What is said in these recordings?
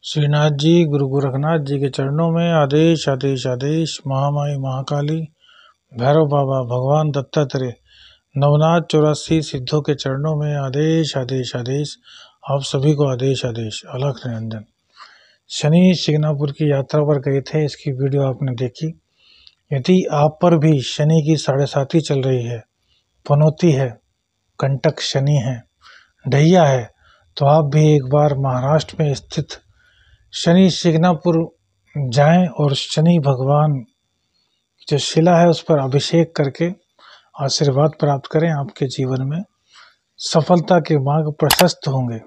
श्रीनाथ जी गुरु गोरखनाथ जी के चरणों में आदेश आदेश आदेश। महामाई महाकाली भैरव बाबा भगवान दत्तात्रेय नवनाथ 84 सिद्धों के चरणों में आदेश आदेश आदेश। आप सभी को आदेश आदेश। अलख निरंजन। शनि शिंगणापुर की यात्रा पर गए थे, इसकी वीडियो आपने देखी। यदि आप पर भी शनि की 7.5 चल रही है, पनौती है, कंटक शनि है, ढैया है, तो आप भी एक बार महाराष्ट्र में स्थित शनि शिंगणापुर जाएं और शनि भगवान की जो शिला है उस पर अभिषेक करके आशीर्वाद प्राप्त करें। आपके जीवन में सफलता के मार्ग प्रशस्त होंगे।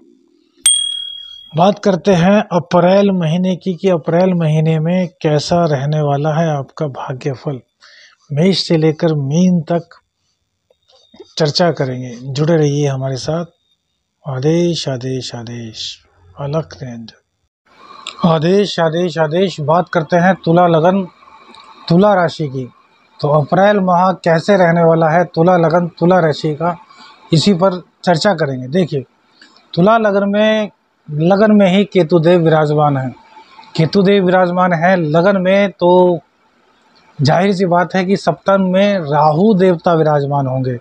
बात करते हैं अप्रैल महीने की कि अप्रैल महीने में कैसा रहने वाला है आपका भाग्यफल। मेष से लेकर मीन तक चर्चा करेंगे, जुड़े रहिए हमारे साथ। आदेश आदेश आदेश। अलख निरंजन। आदेश आदेश आदेश। बात करते हैं तुला लगन तुला राशि की। तो अप्रैल माह कैसे रहने वाला है तुला लगन तुला राशि का, इसी पर चर्चा करेंगे। देखिए, तुला लगन में ही केतुदेव विराजमान है। केतुदेव विराजमान है लगन में, तो जाहिर सी बात है कि सप्तम में राहु देवता विराजमान होंगे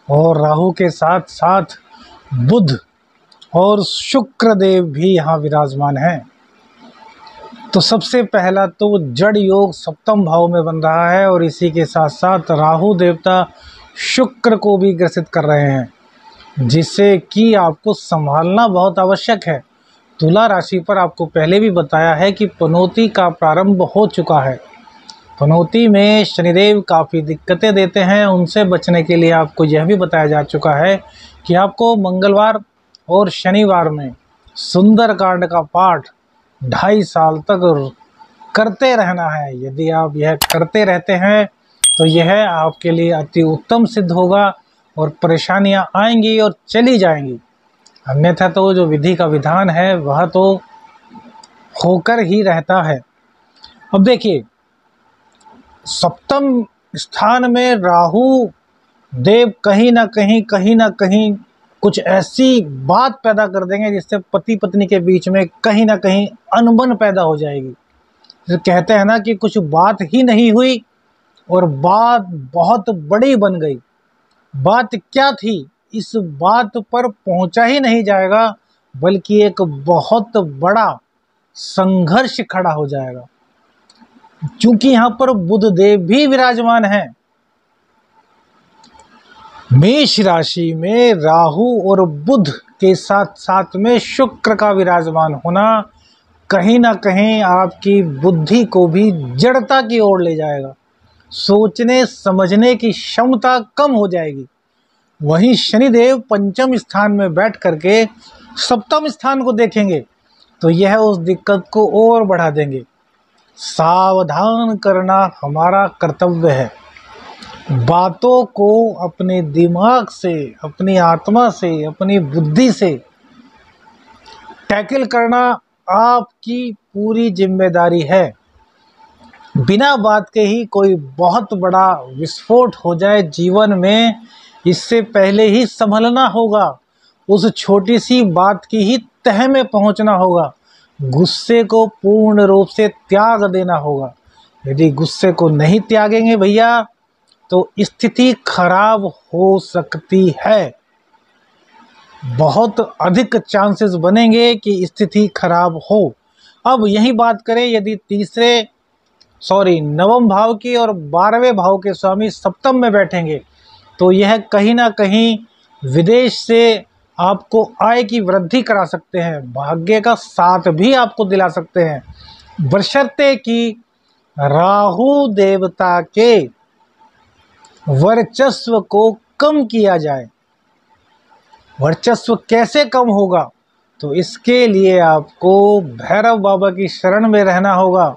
और राहु के साथ साथ बुध और शुक्र देव भी यहाँ विराजमान हैं। तो सबसे पहला तो जड़ योग सप्तम भाव में बन रहा है और इसी के साथ साथ राहु देवता शुक्र को भी ग्रसित कर रहे हैं, जिससे कि आपको संभालना बहुत आवश्यक है। तुला राशि पर आपको पहले भी बताया है कि पनौती का प्रारंभ हो चुका है। पनौती में शनिदेव काफ़ी दिक्कतें देते हैं, उनसे बचने के लिए आपको यह भी बताया जा चुका है कि आपको मंगलवार और शनिवार में सुंदरकांड का पाठ 2.5 साल तक करते रहना है। यदि आप यह करते रहते हैं तो यह आपके लिए अति उत्तम सिद्ध होगा और परेशानियां आएंगी और चली जाएंगी। अन्यथा तो जो विधि का विधान है वह तो होकर ही रहता है। अब देखिए, सप्तम स्थान में राहु देव कहीं ना कहीं कुछ ऐसी बात पैदा कर देंगे जिससे पति पत्नी के बीच में कहीं ना कहीं अनबन पैदा हो जाएगी। जैसे कहते हैं ना कि कुछ बात ही नहीं हुई और बात बहुत बड़ी बन गई। बात क्या थी, इस बात पर पहुंचा ही नहीं जाएगा, बल्कि एक बहुत बड़ा संघर्ष खड़ा हो जाएगा। क्योंकि यहाँ पर बुध देव भी विराजमान हैं। मेष राशि में राहु और बुध के साथ साथ में शुक्र का विराजमान होना कहीं ना कहीं आपकी बुद्धि को भी जड़ता की ओर ले जाएगा। सोचने समझने की क्षमता कम हो जाएगी। वहीं शनिदेव पंचम स्थान में बैठ करके सप्तम स्थान को देखेंगे तो यह उस दिक्कत को और बढ़ा देंगे। सावधान करना हमारा कर्तव्य है। बातों को अपने दिमाग से, अपनी आत्मा से, अपनी बुद्धि से टैकल करना आपकी पूरी जिम्मेदारी है। बिना बात के ही कोई बहुत बड़ा विस्फोट हो जाए जीवन में, इससे पहले ही संभलना होगा। उस छोटी सी बात की ही तह में पहुंचना होगा। गुस्से को पूर्ण रूप से त्याग देना होगा। यदि गुस्से को नहीं त्यागेंगे भैया तो स्थिति खराब हो सकती है। बहुत अधिक चांसेस बनेंगे कि स्थिति खराब हो। अब यही बात करें यदि नवम भाव की और 12वें भाव के स्वामी सप्तम में बैठेंगे तो यह कहीं ना कहीं विदेश से आपको आय की वृद्धि करा सकते हैं, भाग्य का साथ भी आपको दिला सकते हैं, बशर्ते कि राहु देवता के वर्चस्व को कम किया जाए। वर्चस्व कैसे कम होगा, तो इसके लिए आपको भैरव बाबा की शरण में रहना होगा।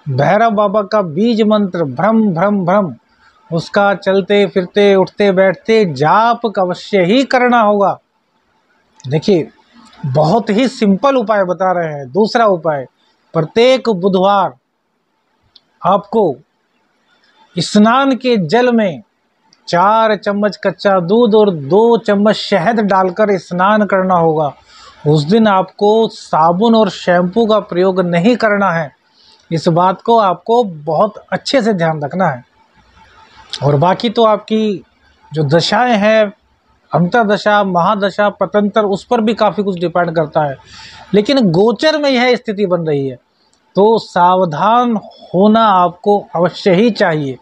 भैरव बाबा का बीज मंत्र भ्रम भ्रम भ्रम, उसका चलते फिरते उठते बैठते जाप अवश्य ही करना होगा। देखिए, बहुत ही सिंपल उपाय बता रहे हैं। दूसरा उपाय, प्रत्येक बुधवार आपको स्नान के जल में 4 चम्मच कच्चा दूध और 2 चम्मच शहद डालकर स्नान करना होगा उस दिन आपको साबुन और शैम्पू का प्रयोग नहीं करना है। इस बात को आपको बहुत अच्छे से ध्यान रखना है। और बाकी तो आपकी जो दशाएं हैं, अंतर्दशा, महादशा, पतंतर, उस पर भी काफ़ी कुछ डिपेंड करता है। लेकिन गोचर में यह स्थिति बन रही है तो सावधान होना आपको अवश्य ही चाहिए।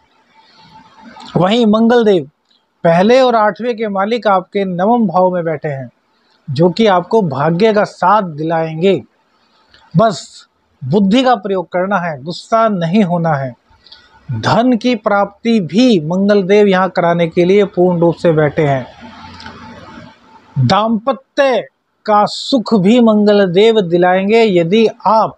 वहीं मंगल देव पहले और 8वें के मालिक आपके 9वें भाव में बैठे हैं, जो कि आपको भाग्य का साथ दिलाएंगे। बस बुद्धि का प्रयोग करना है, गुस्सा नहीं होना है। धन की प्राप्ति भी मंगल देव यहाँ कराने के लिए पूर्ण रूप से बैठे हैं। दाम्पत्य का सुख भी मंगल देव दिलाएंगे यदि आप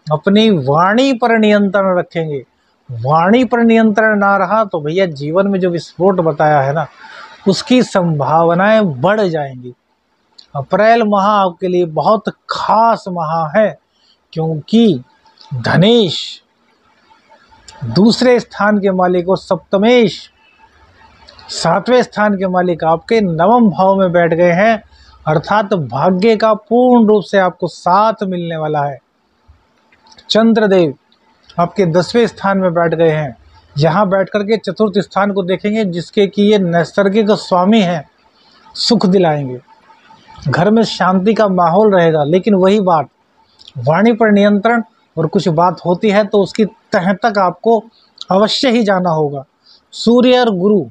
अपनी वाणी पर नियंत्रण रखेंगे। वाणी पर नियंत्रण ना रहा तो भैया जीवन में जो विस्फोट बताया है ना, उसकी संभावनाएं बढ़ जाएंगी। अप्रैल माह आपके लिए बहुत खास माह है, क्योंकि धनेश दूसरे स्थान के मालिक और सप्तमेश 7वें स्थान के मालिक आपके 9वें भाव में बैठ गए हैं, अर्थात भाग्य का पूर्ण रूप से आपको साथ मिलने वाला है। चंद्रदेव आपके 10वें स्थान में बैठ गए हैं। यहाँ बैठ करके चतुर्थ स्थान को देखेंगे, जिसके कि ये नैसर्गिक स्वामी हैं, सुख दिलाएंगे। घर में शांति का माहौल रहेगा। लेकिन वही बात, वाणी पर नियंत्रण, और कुछ बात होती है तो उसकी तह तक आपको अवश्य ही जाना होगा। सूर्य और गुरु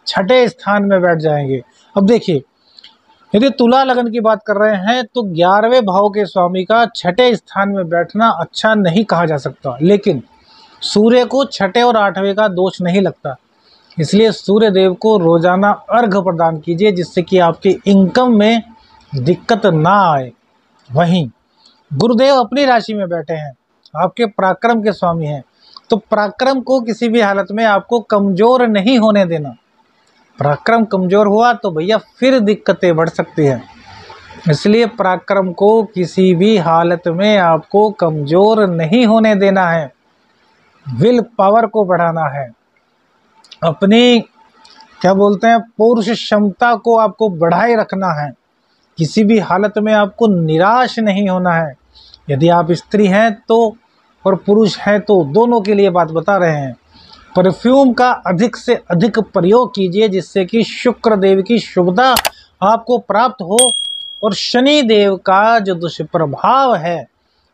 6ठे स्थान में बैठ जाएंगे। अब देखिए, यदि तुला लगन की बात कर रहे हैं तो 11वें भाव के स्वामी का 6ठे स्थान में बैठना अच्छा नहीं कहा जा सकता। लेकिन सूर्य को 6ठे और 8वें का दोष नहीं लगता, इसलिए सूर्य देव को रोजाना अर्घ प्रदान कीजिए, जिससे कि आपकी इनकम में दिक्कत ना आए। वहीं गुरुदेव अपनी राशि में बैठे हैं, आपके पराक्रम के स्वामी हैं, तो पराक्रम को किसी भी हालत में आपको कमजोर नहीं होने देना। पराक्रम कमजोर हुआ तो भैया फिर दिक्कतें बढ़ सकती हैं। इसलिए पराक्रम को किसी भी हालत में आपको कमजोर नहीं होने देना है। विल पावर को बढ़ाना है, अपनी क्या बोलते हैं पौरुष क्षमता को आपको बढ़ाए रखना है। किसी भी हालत में आपको निराश नहीं होना है। यदि आप स्त्री हैं तो और पुरुष हैं तो दोनों के लिए बात बता रहे हैं। परफ्यूम का अधिक से अधिक प्रयोग कीजिए, जिससे कि शुक्र देव की शुभता आपको प्राप्त हो और शनि देव का जो दुष्प्रभाव है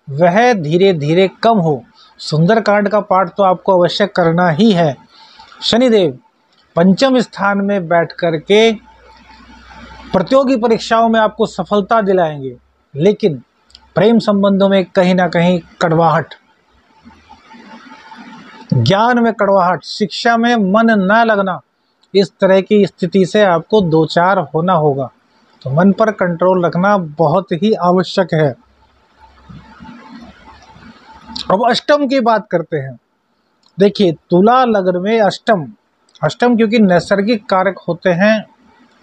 वह धीरे धीरे कम हो। सुंदरकांड का पाठ तो आपको अवश्य करना ही है। शनिदेव 5वें स्थान में बैठ करके प्रतियोगी परीक्षाओं में आपको सफलता दिलाएंगे, लेकिन प्रेम संबंधों में कहीं ना कहीं कड़वाहट, ज्ञान में कड़वाहट, शिक्षा में मन न लगना, इस तरह की स्थिति से आपको दो चार होना होगा। तो मन पर कंट्रोल रखना बहुत ही आवश्यक है। अब अष्टम की बात करते हैं। देखिए, तुला लग्न में अष्टम क्योंकि नैसर्गिक कारक होते हैं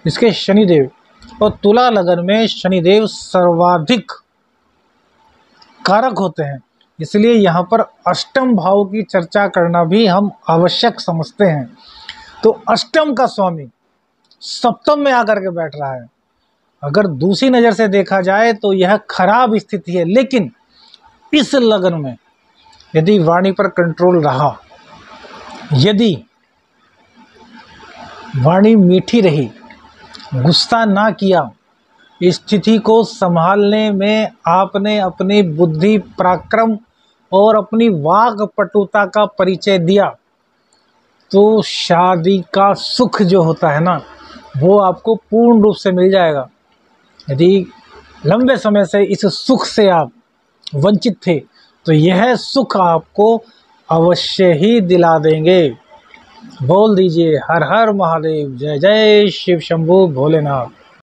इसके शनिदेव, और तुला लग्न में शनिदेव सर्वाधिक कारक होते हैं, इसलिए यहाँ पर अष्टम भाव की चर्चा करना भी हम आवश्यक समझते हैं। तो अष्टम का स्वामी सप्तम में आकर के बैठ रहा है। अगर दूसरी नज़र से देखा जाए तो यह खराब स्थिति है, लेकिन इस लगन में यदि वाणी पर कंट्रोल रहा, यदि वाणी मीठी रही, गुस्सा ना किया, स्थिति को संभालने में आपने अपनी बुद्धि, पराक्रम और अपनी वाक पटुता का परिचय दिया, तो शादी का सुख जो होता है ना, वो आपको पूर्ण रूप से मिल जाएगा। यदि लंबे समय से इस सुख से आप वंचित थे तो यह सुख आपको अवश्य ही दिला देंगे। बोल दीजिए हर हर महादेव, जय जय शिव शंभू भोलेनाथ।